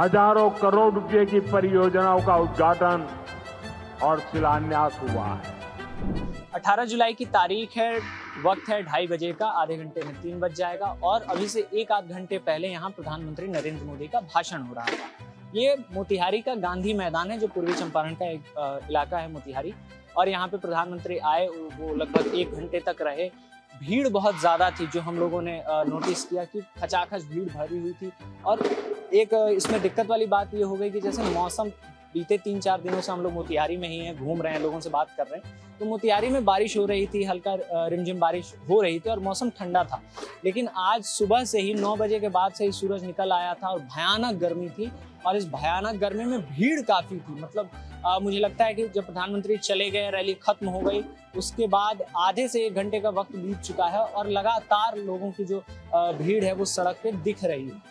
हजारों करोड़ रुपए की परियोजनाओं का उद्घाटन और शिलान्यास हुआ है। 18 जुलाई की तारीख है, वक्त है 2:30 बजे का, आधे घंटे में 3 बज जाएगा और अभी से एक आध घंटे पहले यहाँ प्रधानमंत्री नरेंद्र मोदी का भाषण हो रहा था। ये मोतिहारी का गांधी मैदान है, जो पूर्वी चंपारण का एक इलाका है मोतिहारी, और यहाँ पे प्रधानमंत्री आए, वो लगभग 1 घंटे तक रहे। भीड़ बहुत ज्यादा थी, जो हम लोगों ने नोटिस किया कि खचाखच भीड़ भरी हुई थी। और एक इसमें दिक्कत वाली बात ये हो गई कि जैसे मौसम बीते 3-4 दिनों से हम लोग मोतिहारी में ही हैं, घूम रहे हैं, लोगों से बात कर रहे हैं, तो मोतिहारी में बारिश हो रही थी, हल्का रिमझिम बारिश हो रही थी और मौसम ठंडा था। लेकिन आज सुबह से ही 9 बजे के बाद से ही सूरज निकल आया था और भयानक गर्मी थी, और इस भयानक गर्मी में भीड़ काफी थी। मतलब मुझे लगता है कि जब प्रधानमंत्री चले गए, रैली खत्म हो गई, उसके बाद आधे से 1 घंटे का वक्त बीत चुका है और लगातार लोगों की जो भीड़ है वो सड़क पे दिख रही है।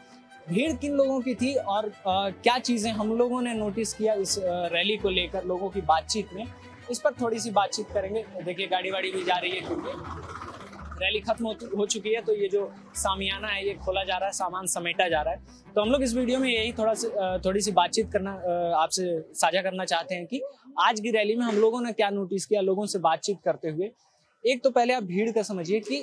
भीड़ किन लोगों की थी और क्या चीजें हम लोगों ने नोटिस किया इस रैली को लेकर, लोगों की बातचीत में, इस पर थोड़ी सी बातचीत करेंगे। देखिए गाड़ी वाड़ी भी जा रही है, क्योंकि रैली खत्म हो चुकी है, तो ये जो सामियाना है ये खोला जा रहा है, सामान समेटा जा रहा है। तो हम लोग इस वीडियो में यही थोड़ी सी बातचीत करना, आपसे साझा करना चाहते हैं कि आज की रैली में हम लोगों ने क्या नोटिस किया लोगों से बातचीत करते हुए। एक तो पहले आप भीड़ का समझिए कि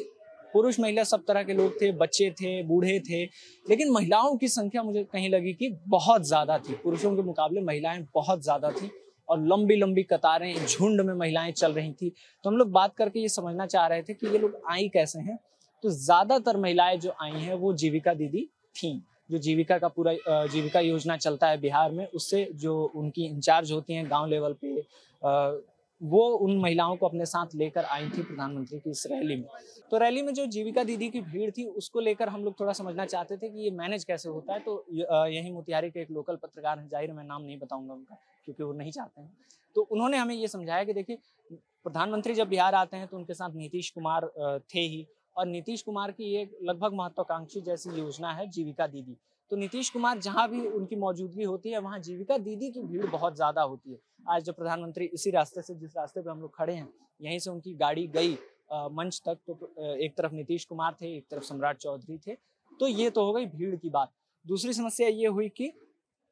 पुरुष महिला सब तरह के लोग थे, बच्चे थे, बूढ़े थे, लेकिन महिलाओं की संख्या मुझे कहीं लगी कि बहुत ज्यादा थी। पुरुषों के मुकाबले महिलाएं बहुत ज्यादा थी और लंबी लंबी कतारें, झुंड में महिलाएं चल रही थी। तो हम लोग बात करके ये समझना चाह रहे थे कि ये लोग आई कैसे हैं। तो ज्यादातर महिलाएं जो आई हैं वो जीविका दीदी थी, जो जीविका का पूरा जीविका योजना चलता है बिहार में, उससे जो उनकी इंचार्ज होती हैं गाँव लेवल पे, वो उन महिलाओं को अपने साथ लेकर आई थी प्रधानमंत्री की इस रैली में। तो रैली में जो जीविका दीदी की भीड़ थी उसको लेकर हम लोग थोड़ा समझना चाहते थे कि ये मैनेज कैसे होता है। तो यही मोतिहारी के एक लोकल पत्रकार हैं, जाहिर मैं नाम नहीं बताऊंगा उनका क्योंकि वो नहीं चाहते हैं, तो उन्होंने हमें ये समझाया कि देखिए प्रधानमंत्री जब बिहार आते हैं तो उनके साथ नीतीश कुमार थे ही, और नीतीश कुमार की एक लगभग महत्वाकांक्षी जैसी योजना है जीविका दीदी। तो नीतीश कुमार जहां भी उनकी मौजूदगी होती है वहां जीविका दीदी की भीड़ बहुत ज्यादा होती है। आज जब प्रधानमंत्री इसी रास्ते से, जिस रास्ते पे हम लोग खड़े हैं, यहीं से उनकी गाड़ी गई मंच तक, तो एक तरफ नीतीश कुमार थे, एक तरफ सम्राट चौधरी थे। तो ये तो हो गई भीड़ की बात। दूसरी समस्या ये हुई कि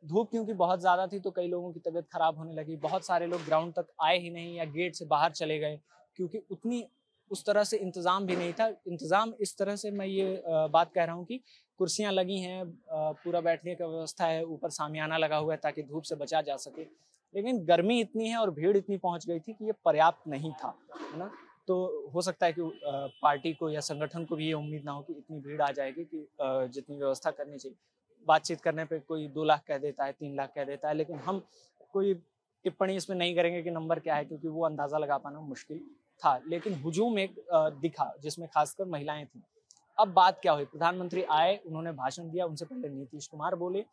धूप क्योंकि बहुत ज्यादा थी तो कई लोगों की तबीयत खराब होने लगी। बहुत सारे लोग ग्राउंड तक आए ही नहीं या गेट से बाहर चले गए, क्योंकि उस तरह से इंतजाम भी नहीं था। इंतजाम इस तरह से मैं ये बात कह रहा हूँ कि कुर्सियां लगी हैं, पूरा बैठने का व्यवस्था है, ऊपर सामियाना लगा हुआ है ताकि धूप से बचा जा सके, लेकिन गर्मी इतनी है और भीड़ इतनी पहुंच गई थी कि ये पर्याप्त नहीं था, है ना। तो हो सकता है कि पार्टी को या संगठन को भी ये उम्मीद ना हो कि इतनी भीड़ आ जाएगी कि जितनी व्यवस्था करनी चाहिए। बातचीत करने पे कोई 2 लाख कह देता है, 3 लाख कह देता है, लेकिन हम कोई टिप्पणी इसमें नहीं करेंगे कि नंबर क्या है, क्योंकि वो अंदाजा लगा पाना मुश्किल था। लेकिन हुजूम एक दिखा जिसमें खासकर महिलाएं थी। अब बात क्या हुई, प्रधानमंत्री आए, उन्होंने भाषण दिया, उनसे पहले नीतीश कुमार बोले।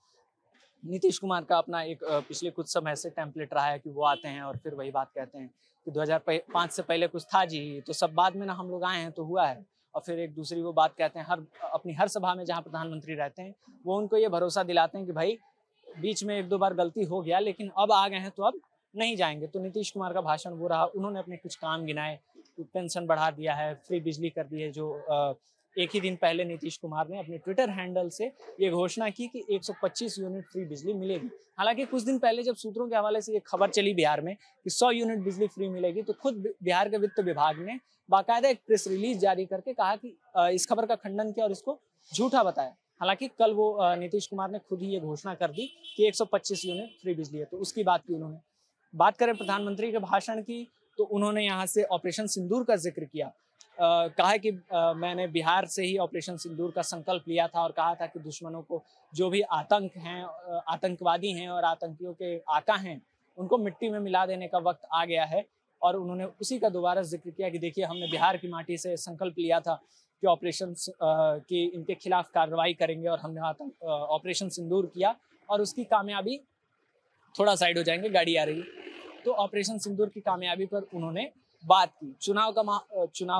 नीतीश कुमार का अपना एक पिछले कुछ समय से टेम्पलेट रहा है कि वो आते हैं और फिर वही बात कहते हैं कि 2005 से पहले कुछ था जी, तो सब बाद में ना हम लोग आए हैं तो हुआ है। और फिर एक दूसरी वो बात कहते हैं, अपनी हर सभा में जहाँ प्रधानमंत्री रहते हैं वो उनको ये भरोसा दिलाते हैं कि भाई बीच में 1-2 बार गलती हो गया, लेकिन अब आ गए हैं तो अब नहीं जाएंगे। तो नीतीश कुमार का भाषण वो रहा, उन्होंने अपने कुछ काम गिनाए, पेंशन बढ़ा दिया है, फ्री बिजली कर दी है। जो एक ही दिन पहले नीतीश कुमार ने अपने ट्विटर हैंडल से ये घोषणा की कि 125 यूनिट फ्री बिजली मिलेगी। हालांकि कुछ दिन पहले जब सूत्रों के हवाले से ये खबर चली बिहार में कि 100 यूनिट बिजली फ्री मिलेगी, तो खुद बिहार के वित्त विभाग ने बाकायदा एक प्रेस रिलीज जारी करके कहा कि इस खबर का खंडन किया और इसको झूठा बताया। हालांकि कल वो नीतीश कुमार ने खुद ही ये घोषणा कर दी कि 125 यूनिट फ्री बिजली है, तो उसकी बात की उन्होंने। बात करें प्रधानमंत्री के भाषण की, तो उन्होंने यहाँ से ऑपरेशन सिंदूर का जिक्र किया। कहा कि मैंने बिहार से ही ऑपरेशन सिंदूर का संकल्प लिया था और कहा था कि दुश्मनों को, जो भी आतंक हैं, आतंकवादी हैं और आतंकियों के आका हैं, उनको मिट्टी में मिला देने का वक्त आ गया है। और उन्होंने उसी का दोबारा जिक्र किया कि देखिए हमने बिहार की माटी से संकल्प लिया था कि ऑपरेशन की इनके खिलाफ कार्रवाई करेंगे, और हमने ऑपरेशन सिंदूर किया और उसकी कामयाबी, थोड़ा साइड हो जाएंगे गाड़ी आ रही है, तो ऑपरेशन सिंदूर की कामयाबी पर उन्होंने बात की। चुनाव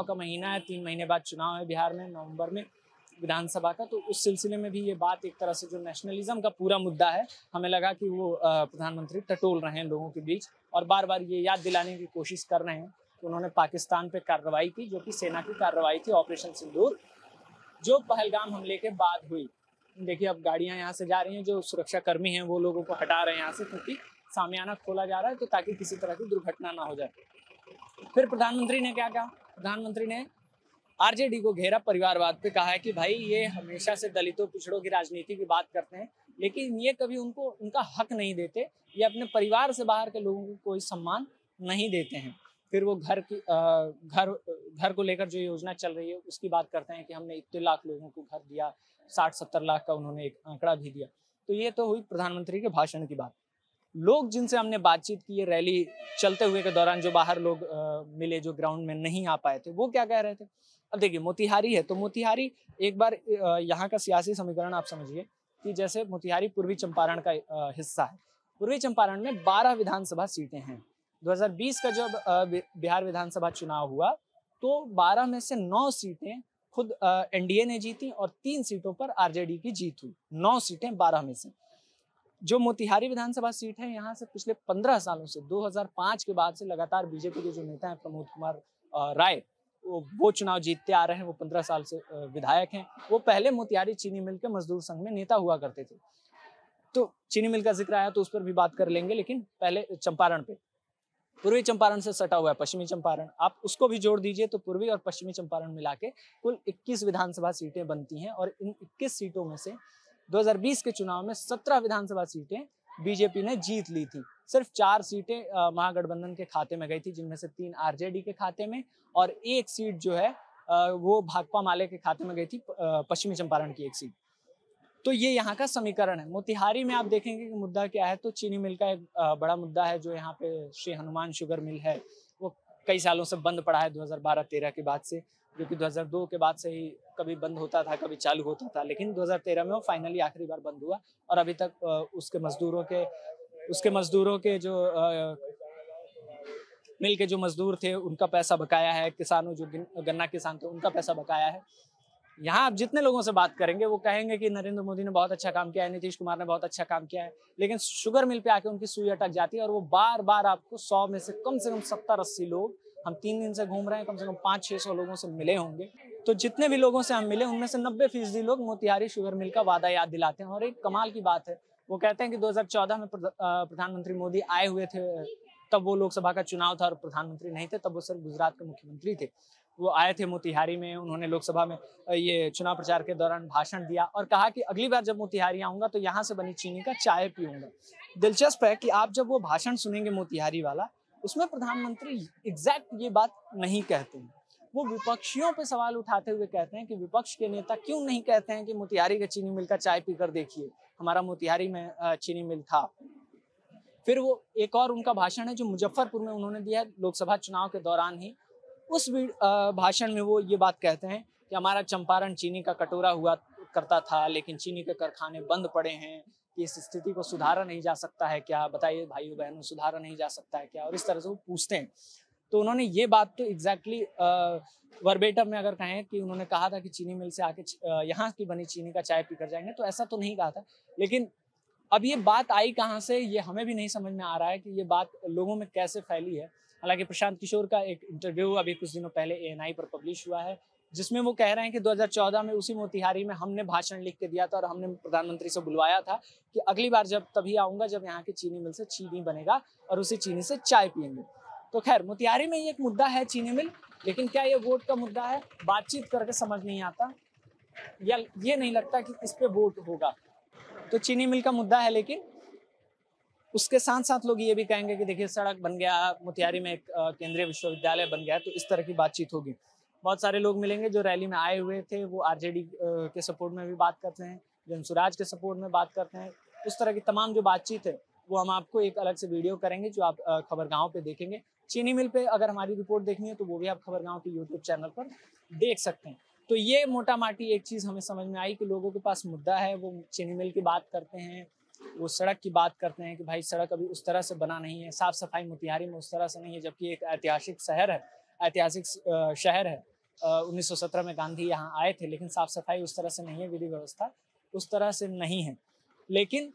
का महीना है, 3 महीने बाद चुनाव है बिहार में, नवंबर में विधानसभा का, तो उस सिलसिले में भी ये बात, एक तरह से जो नेशनलिज्म का पूरा मुद्दा है, हमें लगा कि वो प्रधानमंत्री टटोल रहे हैं लोगों के बीच और बार बार ये याद दिलाने की कोशिश कर रहे हैं कि उन्होंने पाकिस्तान पे कार्रवाई की, जो कि सेना की कार्रवाई थी, ऑपरेशन सिंदूर, जो पहलगाम हमले के बाद हुई। देखिए अब गाड़ियां यहाँ से जा रही हैं, जो सुरक्षा कर्मी हैं वो लोगों को हटा रहे हैं यहाँ से, क्योंकि सामियाना खोला जा रहा है तो ताकि किसी तरह की दुर्घटना ना हो जाए। फिर प्रधानमंत्री ने क्या कहा? प्रधानमंत्री ने आरजेडी को घेरा, परिवारवाद पे कहा है कि भाई ये हमेशा से दलितों पिछड़ों की राजनीति की बात करते हैं, लेकिन ये कभी उनको उनका हक नहीं देते, ये अपने परिवार से बाहर के लोगों को कोई सम्मान नहीं देते हैं। फिर वो घर को लेकर जो योजना चल रही है उसकी बात करते हैं कि हमने इतने लाख लोगों को घर दिया, 60-70 लाख का उन्होंने एक आंकड़ा भी दिया। तो ये तो हुई प्रधानमंत्री के भाषण की बात। लोग जिनसे हमने बातचीत की है रैली चलते हुए के दौरान, जो बाहर लोग मिले, जो ग्राउंड में नहीं आ पाए थे, वो क्या कह रहे थे? अब देखिए मोतिहारी है तो मोतिहारी एक बार यहाँ का सियासी समीकरण आप समझिए कि जैसे मोतिहारी पूर्वी चंपारण का हिस्सा है। पूर्वी चंपारण में 12 विधानसभा सीटें हैं। 2020 का जब बिहार विधानसभा चुनाव हुआ तो 12 में से 9 सीटें खुद एनडीए ने जीती और 3 सीटों पर आरजेडी की जीत हुई। 9 सीटें 12 में से। जो मोतिहारी विधानसभा सीट है, यहाँ से पिछले 15 सालों से 2005 के बाद से लगातार बीजेपी के जो नेता हैं प्रमोद कुमार राय, वो चुनाव जीतते आ रहे हैं। वो 15 साल से विधायक हैं। वो पहले मोतिहारी चीनी मिल के मजदूर संघ में नेता हुआ करते थे। तो चीनी मिल का जिक्र आया तो उस पर भी बात कर लेंगे, लेकिन पहले चंपारण पे। पूर्वी चंपारण से सटा हुआ है पश्चिमी चंपारण, आप उसको भी जोड़ दीजिए तो पूर्वी और पश्चिमी चंपारण मिला के कुल 21 विधानसभा सीटें बनती हैं। और इन 21 सीटों में से 2020 के चुनाव में 17 विधानसभा सीटें बीजेपी ने जीत ली थी। सिर्फ 4 सीटें महागठबंधन के खाते में गई थी, जिनमें से 3 आरजेडी के खाते में और 1 सीट जो है वो भाकपा माले के खाते में गई थी, पश्चिमी चंपारण की 1 सीट। तो ये यहाँ का समीकरण है। मोतिहारी में आप देखेंगे कि मुद्दा क्या है, तो चीनी मिल का एक बड़ा मुद्दा है। जो यहाँ पे श्री हनुमान शुगर मिल है वो कई सालों से बंद पड़ा है, 2012-13 के बाद से, जो कि 2002 के बाद से ही कभी बंद होता था कभी चालू होता था, लेकिन 2013 में वो फाइनली आखिरी बार बंद हुआ। और अभी तक उसके मजदूरों के जो मिल के जो मजदूर थे उनका पैसा बकाया है, किसानों जो गन्ना किसान थे उनका पैसा बकाया है। यहाँ आप जितने लोगों से बात करेंगे वो कहेंगे कि नरेंद्र मोदी ने बहुत अच्छा काम किया है, नीतीश कुमार ने बहुत अच्छा काम किया है, लेकिन शुगर मिल पे आके उनकी सुई अटक जाती है। और वो बार बार आपको 100 में से कम 70-80 लोग, हम 3 दिन से घूम रहे हैं, कम से कम 500-600 लोगों से मिले होंगे। तो जितने भी लोगों से हम मिले उनमें से 90% लोग मोतिहारी शुगर मिल का वादा याद दिलाते हैं। और एक कमाल की बात है, वो कहते हैं कि 2014 में प्रधानमंत्री मोदी आए हुए थे, तब वो लोकसभा का चुनाव था और प्रधानमंत्री नहीं थे, तब वो सिर्फ गुजरात के मुख्यमंत्री थे। वो आए थे मोतिहारी में, उन्होंने लोकसभा में ये चुनाव प्रचार के दौरान भाषण दिया और कहा कि अगली बार जब मोतिहारी आऊंगा तो यहाँ से बनी चीनी का चाय पीऊंगा। दिलचस्प है कि आप जब वो भाषण सुनेंगे मोतिहारी वाला, उसमें प्रधानमंत्री एग्जैक्ट ये बात नहीं कहते हैं। वो विपक्षियों पे सवाल उठाते हुए कहते हैं कि विपक्ष के नेता क्यों नहीं कहते हैं कि मोतिहारी के चीनी मिल का चाय पीकर देखिए, हमारा मोतिहारी में चीनी मिल था। फिर वो एक और उनका भाषण है जो मुजफ्फरपुर में उन्होंने दिया है लोकसभा चुनाव के दौरान ही। उस भाषण में वो ये बात कहते हैं कि हमारा चंपारण चीनी का कटोरा हुआ करता था, लेकिन चीनी के कारखाने बंद पड़े हैं, कि इस स्थिति को सुधारा नहीं जा सकता है क्या? बताइए भाइयों बहनों, सुधारा नहीं जा सकता है क्या? और इस तरह से वो पूछते हैं। तो उन्होंने ये बात तो एग्जैक्टली वर्बेटम में अगर कहें कि उन्होंने कहा था कि चीनी मिल से आके यहाँ की बनी चीनी का चाय पीकर जाएंगे, तो ऐसा तो नहीं कहा था। लेकिन अब ये बात आई कहाँ से, ये हमें भी नहीं समझ में आ रहा है कि ये बात लोगों में कैसे फैली है। हालांकि प्रशांत किशोर का एक इंटरव्यू अभी कुछ दिनों पहले ANI पर पब्लिश हुआ है, जिसमें वो कह रहे हैं कि 2014 में उसी मोतिहारी में हमने भाषण लिख के दिया था और हमने प्रधानमंत्री से बुलवाया था कि अगली बार जब तभी आऊंगा जब यहाँ की चीनी मिल से चीनी बनेगा और उसी चीनी से चाय पियेंगे। तो खैर, मोतिहारी में ये एक मुद्दा है चीनी मिल, लेकिन क्या ये वोट का मुद्दा है? बातचीत करके समझ नहीं आता, या ये नहीं लगता कि इस पे वोट होगा। तो चीनी मिल का मुद्दा है, लेकिन उसके साथ साथ लोग ये भी कहेंगे कि देखिए सड़क बन गया, मोतिहारी में एक केंद्रीय विश्वविद्यालय बन गया, तो इस तरह की बातचीत होगी। बहुत सारे लोग मिलेंगे जो रैली में आए हुए थे, वो आरजेडी के सपोर्ट में भी बात करते हैं, जनसुराज के सपोर्ट में बात करते हैं। उस तरह की तमाम जो बातचीत है वो हम आपको एक अलग से वीडियो करेंगे जो आप खबरगांव पे देखेंगे। चीनी मिल पे अगर हमारी रिपोर्ट देखनी है तो वो भी आप खबरगांव के यूट्यूब चैनल पर देख सकते हैं। तो ये मोटा माटी एक चीज़ हमें समझ में आई कि लोगों के पास मुद्दा है, वो चीनी मिल की बात करते हैं, वो सड़क की बात करते हैं कि भाई सड़क अभी उस तरह से बना नहीं है, साफ सफाई मोतिहारी में उस तरह से नहीं है, जबकि एक ऐतिहासिक शहर है। 1917 में गांधी यहाँ आए थे, लेकिन साफ सफाई उस तरह से नहीं है, विधि व्यवस्था उस तरह से नहीं है। लेकिन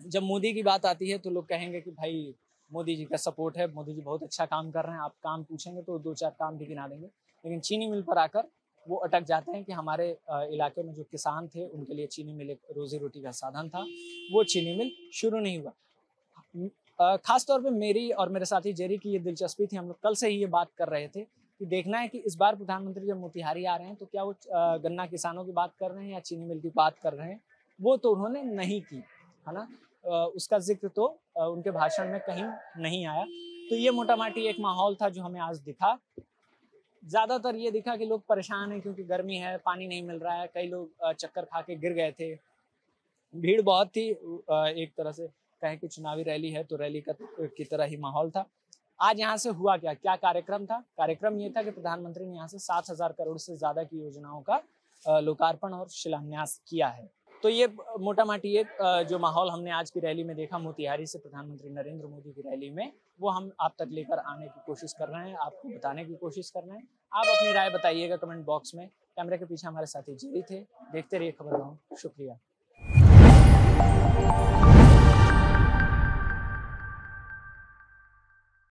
जब मोदी की बात आती है तो लोग कहेंगे कि भाई मोदी जी का सपोर्ट है, मोदी जी बहुत अच्छा काम कर रहे हैं। आप काम पूछेंगे तो 2-4 काम भी गिना देंगे। लेकिन चीनी मिल पर आकर वो अटक जाते हैं कि हमारे इलाके में जो किसान थे उनके लिए चीनी मिल एक रोजी रोटी का साधन था, वो चीनी मिल शुरू नहीं हुआ। खास तौर पे मेरी और मेरे साथी जेरी की ये दिलचस्पी थी, हम लोग कल से ही ये बात कर रहे थे कि देखना है कि इस बार प्रधानमंत्री जब मोतिहारी आ रहे हैं तो क्या वो गन्ना किसानों की बात कर रहे हैं या चीनी मिल की बात कर रहे हैं। वो तो उन्होंने नहीं की, है ना। उसका जिक्र तो उनके भाषण में कहीं नहीं आया। तो ये मोटा माटी एक माहौल था जो हमें आज दिखा। ज़्यादातर ये दिखा कि लोग परेशान हैं क्योंकि गर्मी है, पानी नहीं मिल रहा है, कई लोग चक्कर खा के गिर गए थे। भीड़ बहुत थी, एक तरह से कहें कि चुनावी रैली है तो रैली की तरह ही माहौल था। आज यहाँ से हुआ क्या कार्यक्रम था? कार्यक्रम ये था कि प्रधानमंत्री ने यहाँ से 7,000 करोड़ से ज़्यादा की योजनाओं का लोकार्पण और शिलान्यास किया है। तो ये मोटा माटी एक जो माहौल हमने आज की रैली में देखा मोतिहारी से प्रधानमंत्री नरेंद्र मोदी की रैली में, वो हम आप तक लेकर आने की कोशिश कर रहे हैं, आपको बताने की कोशिश कर रहे हैं। आप अपनी राय बताइएगा कमेंट बॉक्स में। कैमरे के पीछे हमारे साथी जेरी थे। देखते रहिए खबर गाँव। शुक्रिया।